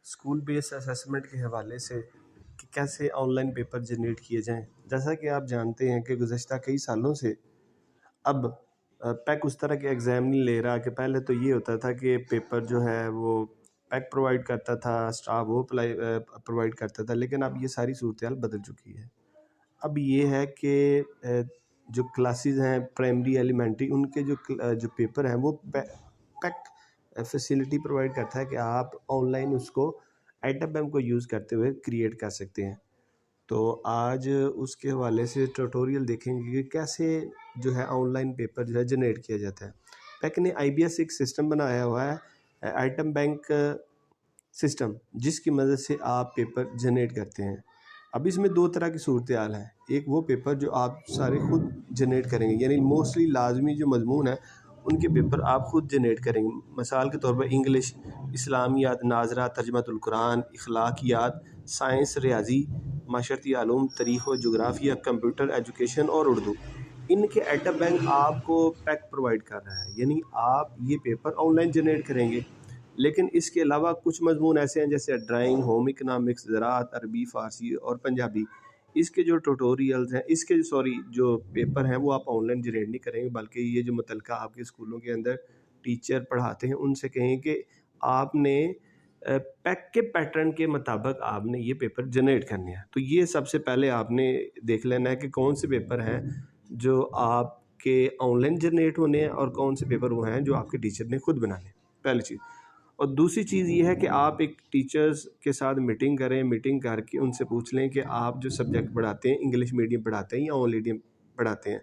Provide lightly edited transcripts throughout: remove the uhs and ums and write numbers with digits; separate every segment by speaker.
Speaker 1: School based assessment के हवाले से कि कैसे ऑनलाइन पेपर जनरेट किए जाएं। जैसा कि आप जानते हैं कि गुज़श्ता कई सालों से अब पैक उस तरह के एग्ज़ाम नहीं ले रहा कि पहले तो ये होता था कि पेपर जो है वो पैक प्रोवाइड करता था, स्टाफ वो प्रोवाइड करता था, लेकिन अब ये सारी सूरत-हाल बदल चुकी है। अब ये है कि जो क्लासेस हैं प्राइमरी एलिमेंट्री उनके जो पेपर हैं वो पैक फैसिलिटी प्रोवाइड करता है कि आप ऑनलाइन उसको आइटम को यूज़ करते हुए क्रिएट कर सकते हैं। तो आज उसके हवाले से ट्यूटोरियल देखेंगे कि कैसे जो है ऑनलाइन पेपर जो है जनरेट किया जाता है। पैक ने IBS एक सिस्टम बनाया हुआ है आइटम बैंक सिस्टम, जिसकी मदद से आप पेपर जनरेट करते हैं। अब इसमें दो तरह की सूरत हाल है। एक वो पेपर जो आप सारे खुद जनरेट करेंगे, यानी मोस्टली लाजमी जो मजमून है उनके पेपर आप खुद जनरेट करेंगे। मिसाल के तौर पर इंग्लिश, इस्लामियात, नाजरा, तर्जमातुल कुरान, इखलाकियात, साइंस, रियाजी, माशरती आलूम, तारीख़ व जोग्राफिया, कंप्यूटर एजुकेशन और उर्दू। इनके आइटम बैंक आपको पैक प्रोवाइड कर रहा है, यानी आप ये पेपर ऑनलाइन जनरेट करेंगे। लेकिन इसके अलावा कुछ मजमून ऐसे हैं जैसे ड्राइंग, होम इकनॉमिक्स, ज़राअत, अरबी, फ़ारसी और पंजाबी। इसके जो ट्यूटोरियल्स हैं, इसके जो पेपर हैं वो आप ऑनलाइन जनरेट नहीं करेंगे, बल्कि ये जो मुतलका आपके स्कूलों के अंदर टीचर पढ़ाते हैं उनसे कहें कि आपने पैक के पैटर्न के मुताबिक आपने ये पेपर जनरेट करने हैं। तो ये सबसे पहले आपने देख लेना है कि कौन से पेपर हैं जो आपके ऑनलाइन जनरेट होने हैं और कौन से पेपर वो हैं जो आपके टीचर ने खुद बनाने हैं, पहली चीज़। और दूसरी चीज़ ये है कि आप एक टीचर्स के साथ मीटिंग करें, मीटिंग करके उनसे पूछ लें कि आप जो सब्जेक्ट पढ़ाते हैं, इंग्लिश मीडियम पढ़ाते हैं या ऑन मीडियम पढ़ाते हैं।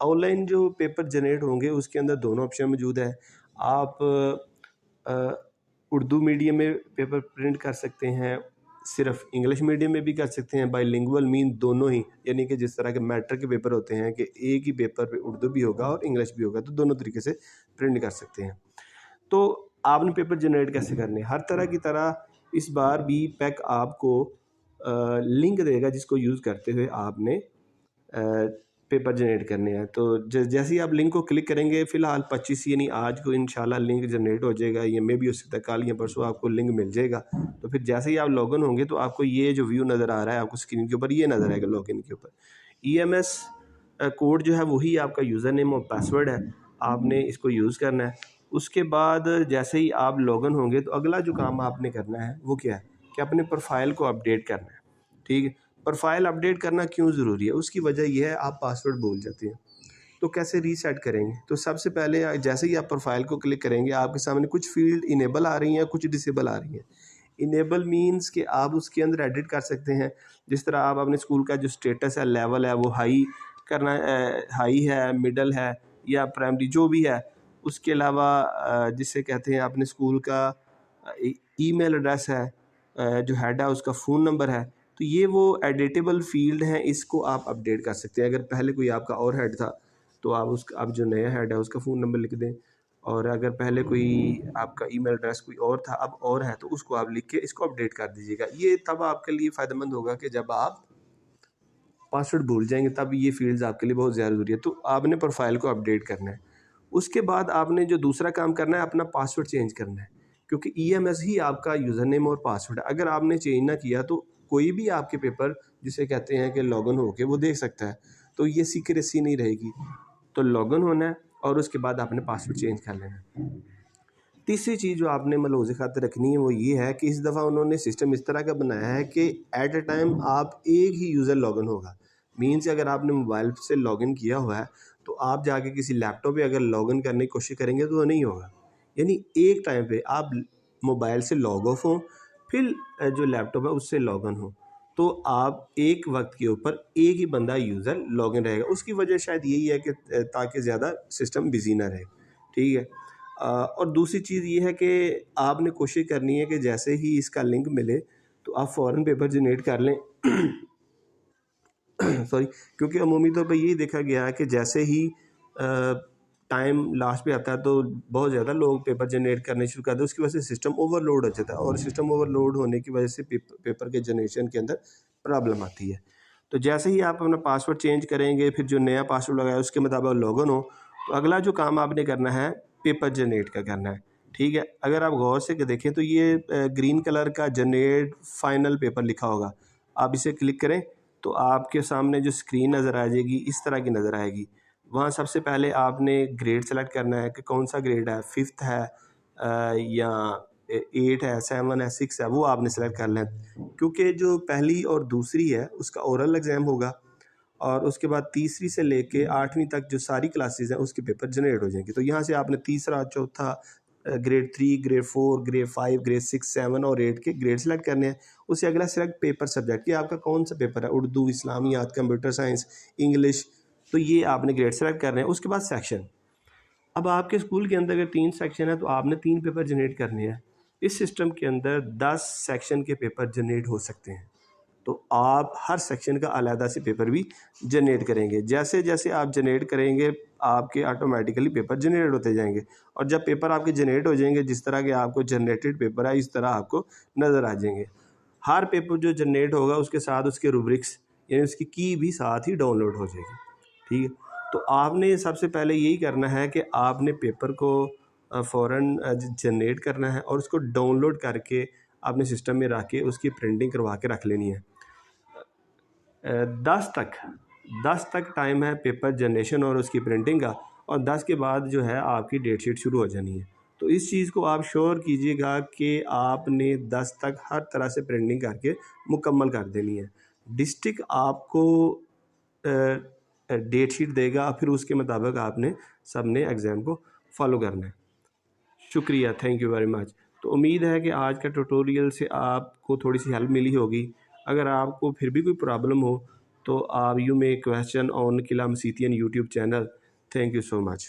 Speaker 1: ऑनलाइन जो पेपर जनरेट होंगे उसके अंदर दोनों ऑप्शन मौजूद है। आप उर्दू मीडियम में पेपर प्रिंट कर सकते हैं, सिर्फ इंग्लिश मीडियम में भी कर सकते हैं। बाइलिंगुअल मीन दोनों ही, यानी कि जिस तरह के मैट्रिक के पेपर होते हैं कि एक ही पेपर पे उर्दू भी होगा और इंग्लिश भी होगा, तो दोनों तरीके से प्रिंट कर सकते हैं। तो आपने पेपर जनरेट कैसे करने, हर तरह की तरह इस बार भी पैक आपको लिंक देगा जिसको यूज़ करते हुए आपने पेपर जनरेट करने हैं। तो जैसे ही आप लिंक को क्लिक करेंगे, फ़िलहाल 25 यानी आज को इंशाल्लाह लिंक जनरेट हो जाएगा, ये मे भी हो सकता है कल या परसों आपको लिंक मिल जाएगा। तो फिर जैसे ही आप लॉगिन होंगे तो आपको ये जो व्यू नज़र आ रहा है आपको स्क्रीन के ऊपर, ये नज़र आएगा लॉगिन के ऊपर। EMS कोड जो है वही आपका यूज़र नेम और पासवर्ड है, आपने इसको यूज़ करना है। उसके बाद जैसे ही आप लॉगिन होंगे तो अगला जो काम आपने करना है वो क्या है कि अपने प्रोफाइल को अपडेट करना है। ठीक है, प्रोफाइल अपडेट करना क्यों ज़रूरी है, उसकी वजह यह है आप पासवर्ड भूल जाते हैं। तो कैसे रीसेट करेंगे, तो सबसे पहले जैसे ही आप प्रोफाइल को क्लिक करेंगे आपके सामने कुछ फील्ड इनेबल आ रही हैं, कुछ डिसेबल आ रही हैं। इनेबल मींस कि आप उसके अंदर एडिट कर सकते हैं। जिस तरह आप अपने स्कूल का जो स्टेटस है, लेवल है, वो हाई करना, हाई है, मिडल है या प्राइमरी जो भी है। उसके अलावा जिसे कहते हैं अपने स्कूल का ईमेल एड्रेस है, जो हेड है उसका फ़ोन नंबर है, तो ये वो एडिटेबल फील्ड हैं, इसको आप अपडेट कर सकते हैं। अगर पहले कोई आपका और हेड था तो आप उसका, अब जो नया हेड है उसका फ़ोन नंबर लिख दें, और अगर पहले कोई आपका ईमेल एड्रेस कोई और था अब और है तो उसको आप लिख के इसको अपडेट कर दीजिएगा। ये तब आपके लिए फ़ायदेमंद होगा कि जब आप पासवर्ड भूल जाएंगे, तब ये फील्ड्स आपके लिए बहुत ज़्यादा ज़रूरी है। तो आपने प्रोफाइल को अपडेट करना है। उसके बाद आपने जो दूसरा काम करना है, अपना पासवर्ड चेंज करना है, क्योंकि EMS ही आपका यूज़र नेम और पासवर्ड है। अगर आपने चेंज ना किया तो कोई भी आपके पेपर जिसे कहते हैं कि लॉगिन होके वो देख सकता है, तो ये सीक्रेसी नहीं रहेगी। तो लॉगिन होना है और उसके बाद आपने पासवर्ड चेंज कर लेना है। तीसरी चीज़ जो आपने मलहूज़ खातिर रखनी है वो ये है कि इस दफ़ा उन्होंने सिस्टम इस तरह का बनाया है कि एट अ टाइम आप एक ही यूज़र लॉगिन होगा। मीन्स अगर आपने मोबाइल से लॉगिन किया हुआ है तो आप जाके किसी लैपटॉप पे अगर लॉगिन करने की कोशिश करेंगे तो वो नहीं होगा। यानी एक टाइम पे आप मोबाइल से लॉग ऑफ हो, फिर जो लैपटॉप है उससे लॉगिन हो, तो आप एक वक्त के ऊपर एक ही बंदा यूज़र लॉगिन रहेगा। उसकी वजह शायद यही है कि ताकि ज़्यादा सिस्टम बिजी ना रहे। ठीक है। और दूसरी चीज़ ये है कि आपने कोशिश करनी है कि जैसे ही इसका लिंक मिले तो आप फ़ौरन पेपर जनरेट कर लें। सॉरी, क्योंकि अमूमी तौर पर यही देखा गया है कि जैसे ही टाइम लास्ट पे आता है तो बहुत ज़्यादा लोग पेपर जनरेट करने शुरू करते हैं, उसकी वजह से सिस्टम ओवरलोड हो जाता है, और सिस्टम ओवरलोड होने की वजह से पेपर के जनरेशन के अंदर प्रॉब्लम आती है। तो जैसे ही आप अपना पासवर्ड चेंज करेंगे, फिर जो नया पासवर्ड लगाया उसके मुताबिक लॉगिन हो, तो अगला जो काम आपने करना है पेपर जनरेट का करना है। ठीक है। अगर आप गौर से देखें तो ये ग्रीन कलर का जनरेट फाइनल पेपर लिखा होगा, आप इसे क्लिक करें तो आपके सामने जो स्क्रीन नज़र आ जाएगी इस तरह की नज़र आएगी। वहाँ सबसे पहले आपने ग्रेड सेलेक्ट करना है कि कौन सा ग्रेड है, 5th है या 8 है, 7 है, 6 है, वो आपने सेलेक्ट कर लें, क्योंकि जो पहली और दूसरी है उसका ओरल एग्ज़ाम होगा और उसके बाद तीसरी से लेके 8वीं तक जो सारी क्लासेस हैं उसके पेपर जनरेट हो जाएंगे। तो यहाँ से आपने तीसरा, चौथा, ग्रेड 3, ग्रेड 4, ग्रेड 5, ग्रेड 6, 7 और 8 के ग्रेड सेलेक्ट करने हैं। उससे अगला सेलेक्ट पेपर सब्जेक्ट, ये आपका कौन सा पेपर है, उर्दू, इस्लामियात, कंप्यूटर साइंस, इंग्लिश, तो ये आपने ग्रेड सेलेक्ट करने हैं। उसके बाद सेक्शन, अब आपके स्कूल के अंदर अगर 3 सेक्शन है तो आपने 3 पेपर जनरेट करने हैं। इस सिस्टम के अंदर 10 सेक्शन के पेपर जनरेट हो सकते हैं, तो आप हर सेक्शन का अलहदा से पेपर भी जनरेट करेंगे। जैसे जैसे आप जनरेट करेंगे आपके ऑटोमेटिकली पेपर जनरेट होते जाएंगे, और जब पेपर आपके जनरेट हो जाएंगे जिस तरह के आपको जनरेटेड पेपर है इस तरह आपको नज़र आ जाएंगे। हर पेपर जो जनरेट होगा उसके साथ उसके रूब्रिक्स यानी उसकी की भी साथ ही डाउनलोड हो जाएगी। ठीक है, तो आपने सबसे पहले यही करना है कि आपने पेपर को फ़ौरन जनरेट करना है और उसको डाउनलोड करके आपने सिस्टम में रख के उसकी प्रिंटिंग करवा के रख लेनी है। 10 तक टाइम है पेपर जनरेशन और उसकी प्रिंटिंग का, और 10 के बाद जो है आपकी डेट शीट शुरू हो जानी है। तो इस चीज़ को आप श्योर कीजिएगा कि आपने 10 तक हर तरह से प्रिंटिंग करके मुकम्मल कर देनी है। डिस्ट्रिक्ट आपको डेट शीट देगा, फिर उसके मुताबिक आपने सब ने एग्ज़ाम को फॉलो करना है। शुक्रिया, थैंक यू वेरी मच। तो उम्मीद है कि आज का ट्यूटोरियल से आपको थोड़ी सी हेल्प मिली होगी। अगर आपको फिर भी कोई प्रॉब्लम हो तो आप यू मे क्वेश्चन ऑन किला मसीतियन YouTube channel. Thank you so much.